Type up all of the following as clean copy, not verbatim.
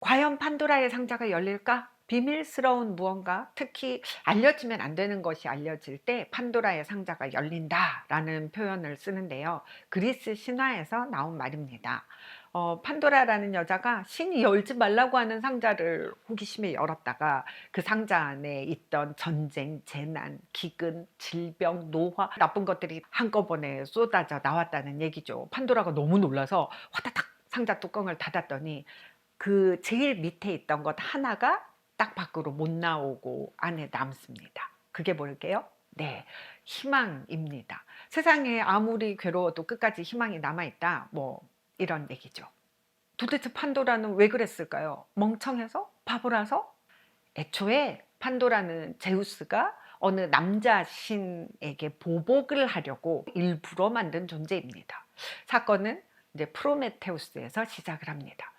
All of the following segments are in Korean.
과연 판도라의 상자가 열릴까? 비밀스러운 무언가, 특히 알려지면 안 되는 것이 알려질 때 판도라의 상자가 열린다라는 표현을 쓰는데요. 그리스 신화에서 나온 말입니다. 판도라라는 여자가 신이 열지 말라고 하는 상자를 호기심에 열었다가 그 상자 안에 있던 전쟁, 재난, 기근, 질병, 노화, 나쁜 것들이 한꺼번에 쏟아져 나왔다는 얘기죠. 판도라가 너무 놀라서 화다닥 상자 뚜껑을 닫았더니 그 제일 밑에 있던 것 하나가 딱 밖으로 못 나오고 안에 남습니다. 그게 뭘게요? 네, 희망입니다. 세상에 아무리 괴로워도 끝까지 희망이 남아있다. 뭐 이런 얘기죠. 도대체 판도라는 왜 그랬을까요? 멍청해서? 바보라서? 애초에 판도라는 제우스가 어느 남자 신에게 보복을 하려고 일부러 만든 존재입니다. 사건은 이제 프로메테우스에서 시작을 합니다.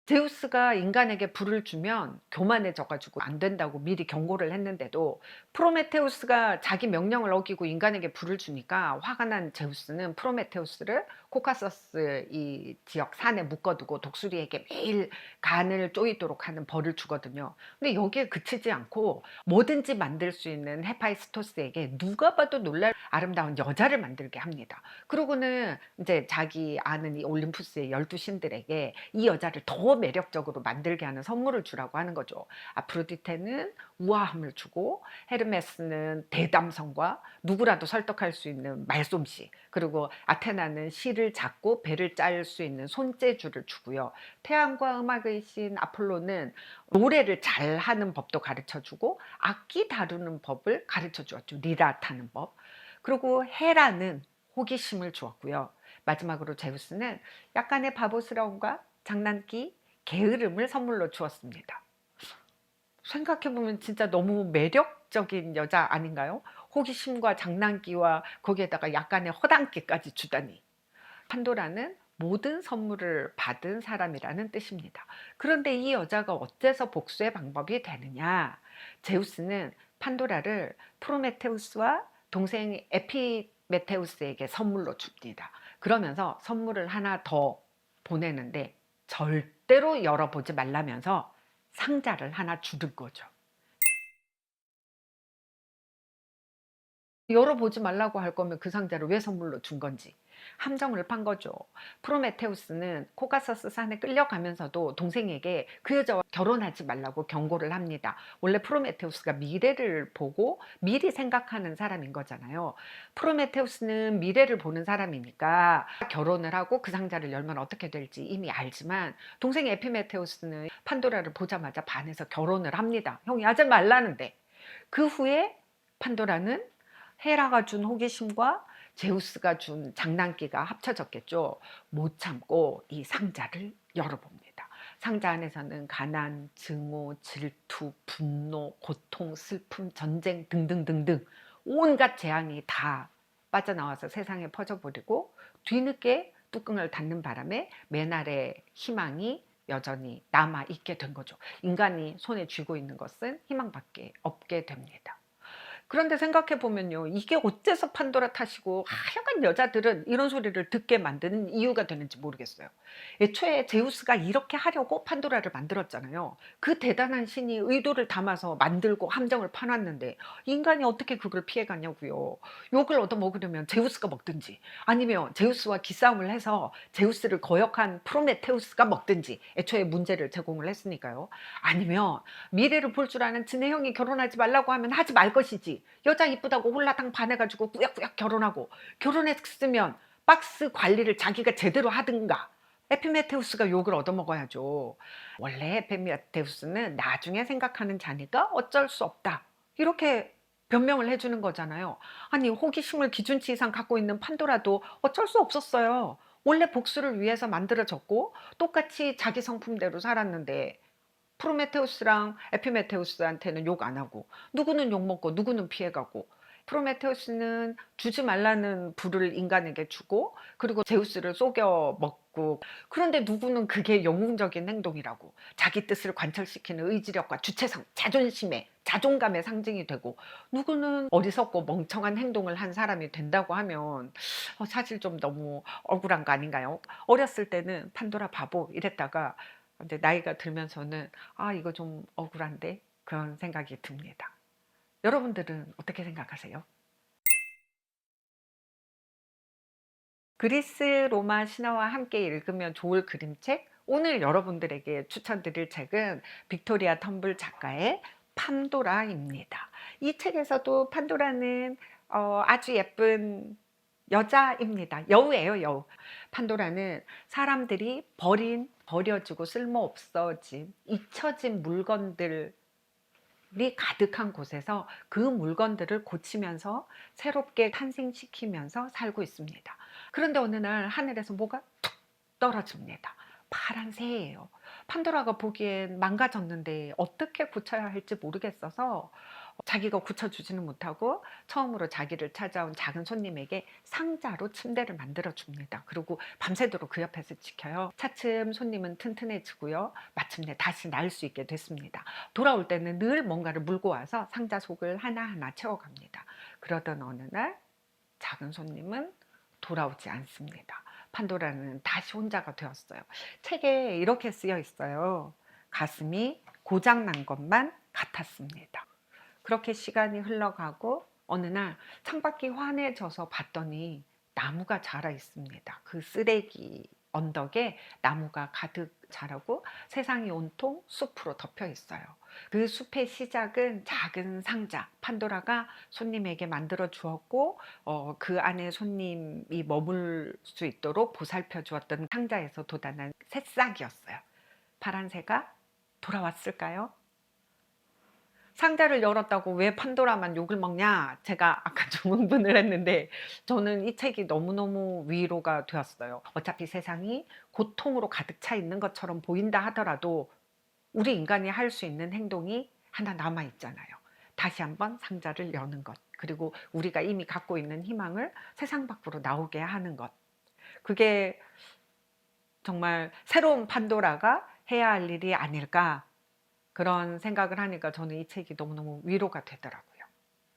제우스가 인간에게 불을 주면 교만해져 가지고 안 된다고 미리 경고를 했는데도 프로메테우스가 자기 명령을 어기고 인간에게 불을 주니까 화가 난 제우스는 프로메테우스를 코카서스 이 지역 산에 묶어두고 독수리에게 매일 간을 쪼이도록 하는 벌을 주거든요. 근데 여기에 그치지 않고 뭐든지 만들 수 있는 헤파이스토스에게 누가 봐도 놀랄 아름다운 여자를 만들게 합니다. 그러고는 이제 자기 아는 이 올림푸스의 12 신들에게 이 여자를 더 매력적으로 만들게 하는 선물을 주라고 하는 거죠. 아프로디테는 우아함을 주고, 헤르메스는 대담성과 누구라도 설득할 수 있는 말솜씨, 그리고 아테나는 실을 잡고 배를 짤 수 있는 손재주를 주고요. 태양과 음악의 신 아폴로는 노래를 잘하는 법도 가르쳐 주고 악기 다루는 법을 가르쳐 주었죠. 리라 타는 법. 그리고 헤라는 호기심을 주었고요. 마지막으로 제우스는 약간의 바보스러움과 장난기, 게으름을 선물로 주었습니다. 생각해보면 진짜 너무 매력적인 여자 아닌가요? 호기심과 장난기와 거기에다가 약간의 허당기까지 주다니. 판도라는 모든 선물을 받은 사람이라는 뜻입니다. 그런데 이 여자가 어째서 복수의 방법이 되느냐? 제우스는 판도라를 프로메테우스와 동생 에피메테우스에게 선물로 줍니다. 그러면서 선물을 하나 더 보내는데 절대로 열어보지 말라면서 상자를 하나 주는 거죠. 열어보지 말라고 할 거면 그 상자를 왜 선물로 준 건지 함정을 판 거죠. 프로메테우스는 코카서스 산에 끌려가면서도 동생에게 그 여자와 결혼하지 말라고 경고를 합니다. 원래 프로메테우스가 미래를 보고 미리 생각하는 사람인 거잖아요. 프로메테우스는 미래를 보는 사람이니까 결혼을 하고 그 상자를 열면 어떻게 될지 이미 알지만 동생 에피메테우스는 판도라를 보자마자 반해서 결혼을 합니다. 형이 하지 말라는데. 그 후에 판도라는 헤라가 준 호기심과 제우스가 준 장난기가 합쳐졌겠죠. 못 참고 이 상자를 열어봅니다. 상자 안에서는 가난, 증오, 질투, 분노, 고통, 슬픔, 전쟁 등등등등 온갖 재앙이 다 빠져나와서 세상에 퍼져버리고 뒤늦게 뚜껑을 닫는 바람에 맨 아래 희망이 여전히 남아있게 된 거죠. 인간이 손에 쥐고 있는 것은 희망밖에 없게 됩니다. 그런데 생각해 보면요. 이게 어째서 판도라 탓이고 하여간 여자들은 이런 소리를 듣게 만드는 이유가 되는지 모르겠어요. 애초에 제우스가 이렇게 하려고 판도라를 만들었잖아요. 그 대단한 신이 의도를 담아서 만들고 함정을 파놨는데 인간이 어떻게 그걸 피해가냐고요. 욕을 얻어먹으려면 제우스가 먹든지 아니면 제우스와 기싸움을 해서 제우스를 거역한 프로메테우스가 먹든지 애초에 문제를 제공을 했으니까요. 아니면 미래를 볼 줄 아는 지네 형이 결혼하지 말라고 하면 하지 말 것이지. 여자 이쁘다고 홀라당 반해가지고 꾸역꾸역 결혼하고 결혼했으면 박스 관리를 자기가 제대로 하든가. 에피메테우스가 욕을 얻어먹어야죠. 원래 에피메테우스는 나중에 생각하는 자니까 어쩔 수 없다. 이렇게 변명을 해주는 거잖아요. 아니 호기심을 기준치 이상 갖고 있는 판도라도 어쩔 수 없었어요. 원래 복수를 위해서 만들어졌고 똑같이 자기 성품대로 살았는데 프로메테우스랑 에피메테우스한테는 욕 안 하고 누구는 욕 먹고 누구는 피해가고 프로메테우스는 주지 말라는 불을 인간에게 주고 그리고 제우스를 속여 먹고 그런데 누구는 그게 영웅적인 행동이라고 자기 뜻을 관철시키는 의지력과 주체성, 자존심의 자존감의 상징이 되고 누구는 어리석고 멍청한 행동을 한 사람이 된다고 하면 사실 좀 너무 억울한 거 아닌가요? 어렸을 때는 판도라 바보 이랬다가 이제 나이가 들면서는 아 이거 좀 억울한데 그런 생각이 듭니다. 여러분들은 어떻게 생각하세요? 그리스 로마 신화와 함께 읽으면 좋을 그림책 오늘 여러분들에게 추천드릴 책은 빅토리아 텀블 작가의 판도라입니다. 이 책에서도 판도라는 아주 예쁜 여자입니다. 여우예요, 여우. 판도라는 사람들이 버려지고 쓸모없어진 잊혀진 물건들 가득한 곳에서 그 물건들을 고치면서 새롭게 탄생시키면서 살고 있습니다. 그런데 어느 날 하늘에서 뭐가 툭 떨어집니다. 파란 새예요. 판도라가 보기엔 망가졌는데 어떻게 고쳐야 할지 모르겠어서 자기가 고쳐주지는 못하고 처음으로 자기를 찾아온 작은 손님에게 상자로 침대를 만들어 줍니다. 그리고 밤새도록 그 옆에서 지켜요. 차츰 손님은 튼튼해지고요. 마침내 다시 날 수 있게 됐습니다. 돌아올 때는 늘 뭔가를 물고 와서 상자 속을 하나하나 채워갑니다. 그러던 어느 날 작은 손님은 돌아오지 않습니다. 판도라는 다시 혼자가 되었어요. 책에 이렇게 쓰여 있어요. 가슴이 고장난 것만 같았습니다. 그렇게 시간이 흘러가고 어느 날 창밖이 환해져서 봤더니 나무가 자라 있습니다. 그 쓰레기 언덕에 나무가 가득 자라고 세상이 온통 숲으로 덮여 있어요. 그 숲의 시작은 작은 상자, 판도라가 손님에게 만들어 주었고 그 안에 손님이 머물 수 있도록 보살펴 주었던 상자에서 돋아난 새싹이었어요. 파란 새가 돌아왔을까요? 상자를 열었다고 왜 판도라만 욕을 먹냐? 제가 아까 좀 흥분을 했는데 저는 이 책이 너무너무 위로가 되었어요. 어차피 세상이 고통으로 가득 차 있는 것처럼 보인다 하더라도 우리 인간이 할 수 있는 행동이 하나 남아 있잖아요. 다시 한번 상자를 여는 것. 그리고 우리가 이미 갖고 있는 희망을 세상 밖으로 나오게 하는 것. 그게 정말 새로운 판도라가 해야 할 일이 아닐까 그런 생각을 하니까 저는 이 책이 너무너무 위로가 되더라고요.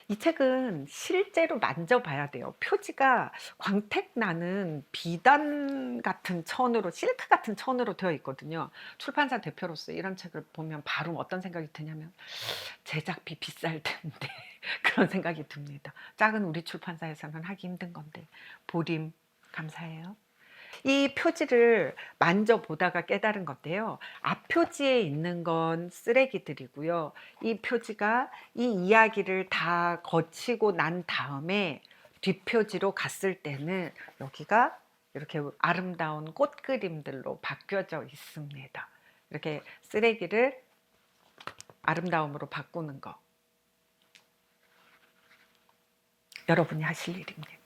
이 책은 실제로 만져봐야 돼요. 표지가 광택 나는 비단 같은 천으로 실크 같은 천으로 되어 있거든요. 출판사 대표로서 이런 책을 보면 바로 어떤 생각이 드냐면 제작비 비쌀 텐데 그런 생각이 듭니다. 작은 우리 출판사에서는 하기 힘든 건데 보림 감사해요. 이 표지를 만져보다가 깨달은 건데요. 앞표지에 있는 건 쓰레기들이고요. 이 표지가 이 이야기를 다 거치고 난 다음에 뒷표지로 갔을 때는 여기가 이렇게 아름다운 꽃 그림들로 바뀌어져 있습니다. 이렇게 쓰레기를 아름다움으로 바꾸는 거. 여러분이 하실 일입니다.